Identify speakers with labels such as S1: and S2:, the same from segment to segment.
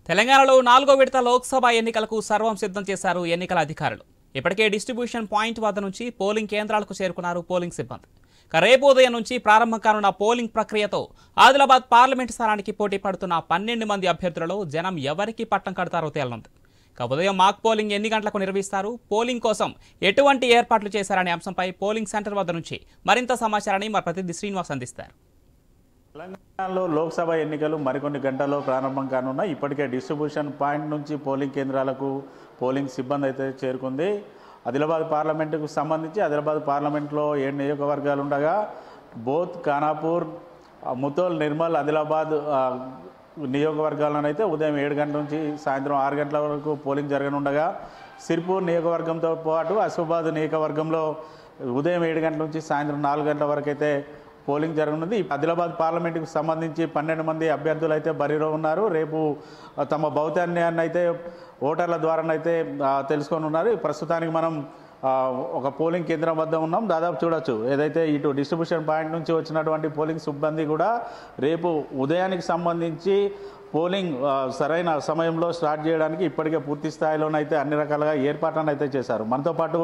S1: తెలంగాణలో 4వ విడత లోక్సభ ఎన్నికలకు సర్వం సిద్ధం చేశారు ఎన్నికల అధికారులు. ఇప్పటికే డిస్ట్రిబ్యూషన్ పాయింట్ వద్ద నుంచి పోలింగ్ కేంద్రాలకు చేరుకున్నారు పోలింగ్ సిబ్బంది. రేపు ఉదయం నుంచి ప్రారంభం కానున్న పోలింగ్ ప్రక్రియతో ఆదిలాబాద్ పార్లమెంటు స్థానానికి పోటీ పడుతున్న 12 మంది అభ్యర్థులలో జనం ఎవరికి పట్టం కడతారో తేలనుంది. ఉదయం మాక్ పోలింగ్ ఎన్ని గంటలకు నిర్వహిస్తారు, పోలింగ్ కోసం ఎటువంటి ఏర్పాట్లు చేశారనే అంశంపై పోలింగ్ సెంటర్ వద్ద నుంచి మరింత సమాచారాన్ని మా ప్రతినిధి శ్రీనివాస్ అందిస్తారు.
S2: తెలంగాణలో లోక్సభ ఎన్నికలు మరికొన్ని గంటల్లో ప్రారంభం కానున్నాయి. ఇప్పటికే డిస్ట్రిబ్యూషన్ పాయింట్ నుంచి పోలింగ్ కేంద్రాలకు పోలింగ్ సిబ్బంది అయితే చేరుకుంది. ఆదిలాబాద్ పార్లమెంటుకు సంబంధించి ఆదిలాబాద్ పార్లమెంట్లో 7 నియోజకవర్గాలు ఉండగా బోత్, ఖానాపూర్, ముతోల్, నిర్మల్, ఆదిలాబాద్ నియోజకవర్గాలను అయితే ఉదయం 7 గంటల నుంచి సాయంత్రం 6 గంటల వరకు పోలింగ్ జరగనుండగా సిర్పూర్ నియోజకవర్గంతో పాటు అసిఫాబాద్ నియోజకవర్గంలో ఉదయం 7 గంటల నుంచి సాయంత్రం 4 గంటల వరకు అయితే పోలింగ్ జరగనుంది. ఆదిలాబాద్ పార్లమెంటుకు సంబంధించి 12 మంది అభ్యర్థులు అయితే బరిలో ఉన్నారు. రేపు తమ భౌత్యాన్ని అయితే ఓటర్ల ద్వారానైతే తెలుసుకొని ఉన్నారు. ప్రస్తుతానికి మనం ఒక పోలింగ్ కేంద్రం వద్ద ఉన్నాం. దాదాపు చూడొచ్చు, ఏదైతే ఇటు డిస్ట్రిబ్యూషన్ పాయింట్ నుంచి వచ్చినటువంటి పోలింగ్ సిబ్బంది కూడా రేపు ఉదయానికి సంబంధించి పోలింగ్ సరైన సమయంలో స్టార్ట్ చేయడానికి ఇప్పటికే పూర్తి స్థాయిలోనైతే అన్ని రకాలుగా ఏర్పాట్లను అయితే చేశారు. మనతో పాటు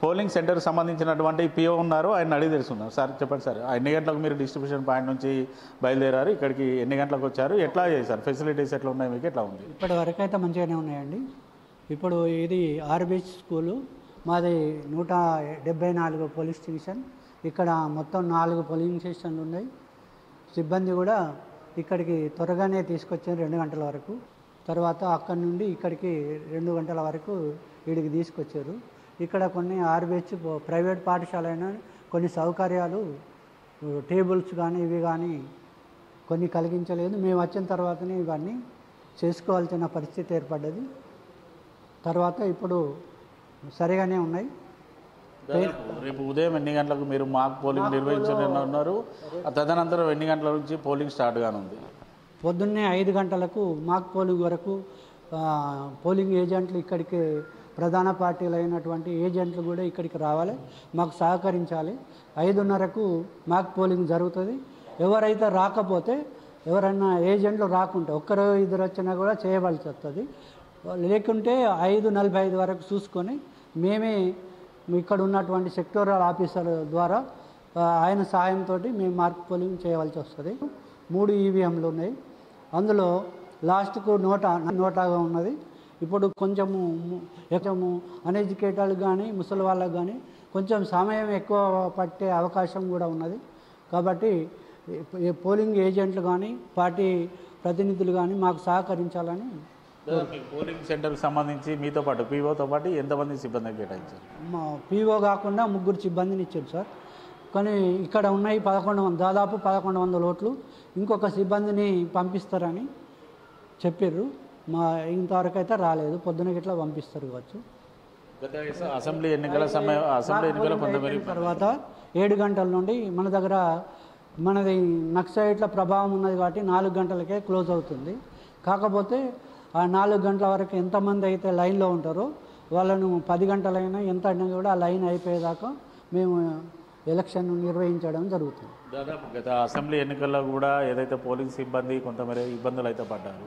S2: పోలింగ్ సెంటర్కి సంబంధించినటువంటి పిఓ ఉన్నారు, ఆయన అడిగి తెలుసుకున్నారు. సార్ చెప్పండి సార్, ఎన్ని గంటలకు మీరు డిస్ట్రిబ్యూషన్ పాయింట్ నుంచి బయలుదేరారు, ఇక్కడికి ఎన్ని గంటలకు వచ్చారు, ఎట్లా చేశారు, ఫెసిలిటీస్ ఎట్లా ఉన్నాయి, మీకు ఎట్లా ఉంది?
S3: ఇప్పటి వరకు అయితే మంచిగానే ఉన్నాయండి. ఇప్పుడు ఇది ఆర్బీచ్ స్కూలు, మాది 174 పోలీస్ స్టేషన్. ఇక్కడ మొత్తం 4 పోలింగ్ స్టేషన్లు ఉన్నాయి. సిబ్బంది కూడా ఇక్కడికి త్వరగానే తీసుకొచ్చారు 2 గంటల వరకు. తర్వాత అక్కడి నుండి ఇక్కడికి 2 గంటల వరకు వీడికి తీసుకొచ్చారు. ఇక్కడ కొన్ని ఆర్బీచ్ ప్రైవేట్ పాఠశాల అయినా కొన్ని సౌకర్యాలు, టేబుల్స్ కానీ ఇవి కానీ కొన్ని కలిగించలేదు. మేము వచ్చిన తర్వాతనే ఇవన్నీ చేసుకోవాల్సిన పరిస్థితి ఏర్పడ్డది. తర్వాత ఇప్పుడు సరిగానే ఉన్నాయి.
S2: రేపు ఉదయం ఎన్ని గంటలకు మీరు మాక్ పోలింగ్ నిర్వహించనున్నారు, తదనంతరం ఎన్ని గంటల నుంచి పోలింగ్ స్టార్ట్ కానుంది?
S3: పొద్దున్నే 5 గంటలకు మాక్ పోలింగ్ వరకు పోలింగ్ ఏజెంట్లు ఇక్కడికి, ప్రధాన పార్టీలు అయినటువంటి ఏజెంట్లు కూడా ఇక్కడికి రావాలి, మాకు సహకరించాలి. 5:30కు మాక్ పోలింగ్ జరుగుతుంది. ఎవరైతే రాకపోతే, ఎవరైనా ఏజెంట్లు రాకుంటే, ఒక్కరు ఇద్దరు వచ్చినా కూడా చేయవలసి వస్తుంది. లేకుంటే 5:45 వరకు చూసుకొని మేమే ఇక్కడ ఉన్నటువంటి సెక్టోరల్ ఆఫీసర్ ద్వారా ఆయన సహాయంతో మేము మార్క్ పోలింగ్ చేయవలసి వస్తుంది. 3 ఈవీఎంలు ఉన్నాయి. అందులో లాస్ట్కు నోటాగా ఉన్నది. ఇప్పుడు కొంచెము అన్ఎడ్యుకేటెడ్ కానీ ముసలి వాళ్ళకు కానీ కొంచెం సమయం ఎక్కువ పట్టే అవకాశం కూడా ఉన్నది. కాబట్టి పోలింగ్ ఏజెంట్లు కానీ పార్టీ ప్రతినిధులు కానీ మాకు సహకరించాలని.
S2: పోలింగ్ సెంటర్కి సంబంధించి మీతో పాటు పీఓతో పాటు ఎంతమంది సిబ్బంది కేటాయించారు?
S3: మా పీఓ కాకుండా 3 సిబ్బందిని ఇచ్చారు సార్. కానీ ఇక్కడ ఉన్నాయి 1100, దాదాపు 1100 ఓట్లు. ఇంకొక సిబ్బందిని పంపిస్తారని చెప్పారు. మా ఇంతవరకు అయితే రాలేదు. పొద్దున గిట్లా పంపిస్తారు కావచ్చు.
S2: అసెంబ్లీ ఎన్నికల
S3: తర్వాత 7 గంటల నుండి మన దగ్గర మనది నక్సలైట్ల ప్రభావం ఉన్నది కాబట్టి 4 గంటలకే క్లోజ్ అవుతుంది. కాకపోతే ఆ 4 గంటల వరకు ఎంతమంది అయితే లైన్లో ఉంటారో వాళ్ళను 10 గంటలైనా ఎంత అయినా కూడా ఆ లైన్ అయిపోయేదాకా మేము ఎలక్షన్ నిర్వహించడం జరుగుతుంది.
S2: దాదాపు గత అసెంబ్లీ ఎన్నికల్లో కూడా ఏదైతే పోలింగ్ సిబ్బంది కొంతమేర ఇబ్బందులు అయితే పడ్డారు.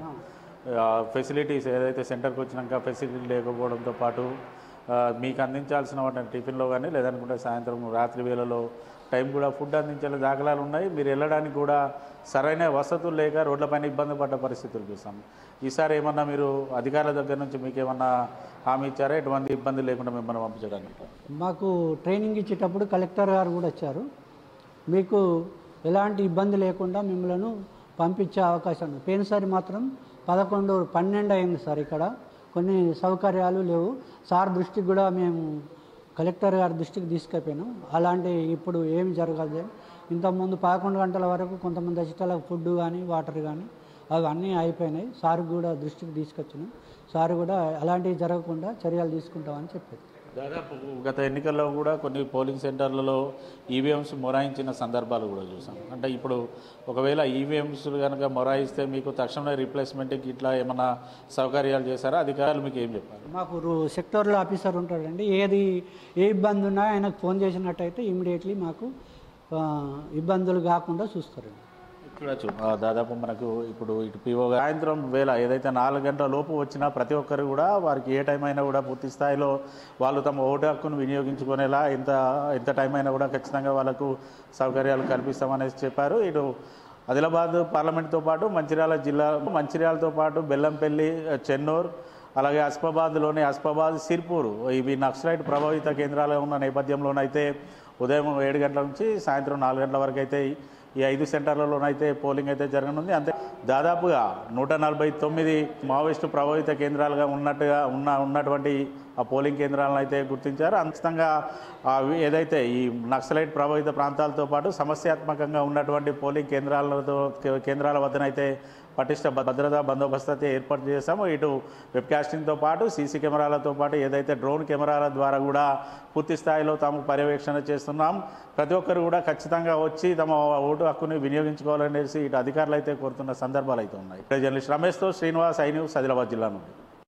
S2: ఫెసిలిటీస్ ఏదైతే సెంటర్కి వచ్చినాక ఫెసిలిటీ లేకపోవడంతో పాటు మీకు అందించాల్సిన వాటిని టిఫిన్లో కానీ లేదనుకుంటే సాయంత్రం రాత్రి వేళలో టైం కూడా ఫుడ్ అందించే దాఖలాలు ఉన్నాయి. మీరు వెళ్ళడానికి కూడా సరైన వసతులు లేక రోడ్లపైన ఇబ్బంది పడ్డ పరిస్థితులు చూసాం. ఈసారి ఏమన్నా మీరు అధికారుల దగ్గర నుంచి మీకు ఏమన్నా హామీ ఇచ్చారా, ఎటువంటి ఇబ్బంది లేకుండా మిమ్మల్ని పంపించడానికి?
S3: మాకు ట్రైనింగ్ ఇచ్చేటప్పుడు కలెక్టర్ గారు కూడా వచ్చారు. మీకు ఎలాంటి ఇబ్బంది లేకుండా మిమ్మల్ని పంపించే అవకాశం ఉంది. పోయినసారి మాత్రం 12 అయింది సార్. ఇక్కడ కొన్ని సౌకర్యాలు లేవు. సార్ దృష్టికి కూడా మేము కలెక్టర్ గారి దృష్టికి తీసుకెళ్ళిపోయినాం. అలాంటి ఇప్పుడు ఏమి జరగదు. ఇంతకుముందు 11 గంటల వరకు కొంతమంది వచ్చేటలకు ఫుడ్ కానీ వాటర్ కానీ అవన్నీ అయిపోయినాయి. సార్ కూడా దృష్టికి తీసుకొచ్చినాం. సార్ కూడా అలాంటివి జరగకుండా చర్యలు తీసుకుంటామని చెప్పారు.
S2: దాదాపు గత ఎన్నికల్లో కూడా కొన్ని పోలింగ్ సెంటర్లలో ఈవీఎంస్ మొరాయించిన సందర్భాలు కూడా చూసాం. అంటే ఇప్పుడు ఒకవేళ ఈవీఎంస్ కనుక మొరాయిస్తే మీకు తక్షణమే రీప్లేస్మెంట్కి ఇట్లా ఏమైనా సౌకర్యాలు చేశారా? అధికారులు మీకు ఏం చెప్పారు?
S3: మాకు సెక్టోరల్ ఆఫీసర్ ఉంటాడండి. ఏ ఇబ్బంది ఉన్నా ఆయనకు ఫోన్ చేసినట్టయితే ఇమీడియట్లీ మాకు ఇబ్బందులు కాకుండా చూస్తారండి.
S2: చూడొచ్చు దాదాపు మనకు ఇప్పుడు ఇటు పిఓ సాయంత్రం వేళ ఏదైతే 4 గంటల లోపు వచ్చినా ప్రతి ఒక్కరు కూడా వారికి ఏ టైం అయినా కూడా పూర్తి స్థాయిలో వాళ్ళు తమ ఓటు హక్కును వినియోగించుకునేలా ఎంత టైం అయినా కూడా ఖచ్చితంగా వాళ్ళకు సౌకర్యాలు కల్పిస్తామనేసి చెప్పారు. ఇటు ఆదిలాబాద్ పార్లమెంట్తో పాటు మంచిర్యాలతో పాటు బెల్లంపల్లి, చెన్నూరు, అలాగే ఆసిఫాబాద్, సిర్పూర్ ఇవి నక్సలైట్ ప్రభావిత కేంద్రాలు ఉన్న నేపథ్యంలోనైతే ఉదయం 7 గంటల నుంచి సాయంత్రం 4 గంటల వరకు అయితే ఈ 5 సెంటర్లలోనైతే పోలింగ్ అయితే జరగనుంది. అంతే దాదాపుగా 149 మావోయిస్టు ప్రభావిత కేంద్రాలుగా ఉన్నటువంటి ఆ పోలింగ్ కేంద్రాలను అయితే గుర్తించారు. ఖచ్చితంగా ఏదైతే ఈ నక్సలైట్ ప్రభావిత ప్రాంతాలతో పాటు సమస్యాత్మకంగా ఉన్నటువంటి పోలింగ్ కేంద్రాల వద్దనైతే పటిష్ట భద్రతా బందోబస్తు అయితే ఏర్పాటు చేశాము. ఇటు వెబ్కాస్టింగ్తో పాటు సీసీ కెమెరాలతో పాటు ఏదైతే డ్రోన్ కెమెరాల ద్వారా కూడా పూర్తి స్థాయిలో తాము పర్యవేక్షణ చేస్తున్నాం. ప్రతి ఒక్కరు కూడా ఖచ్చితంగా వచ్చి తమ ఓటు హక్కుని వినియోగించుకోవాలనేసి ఇటు అధికారులు అయితే కోరుతున్న సందర్భాలు అయితే ఉన్నాయి. జర్నలిస్ట్ రమేష్తో శ్రీనివాస్, ఐ న్యూస్, ఆదిలాబాద్ జిల్లా నుండి.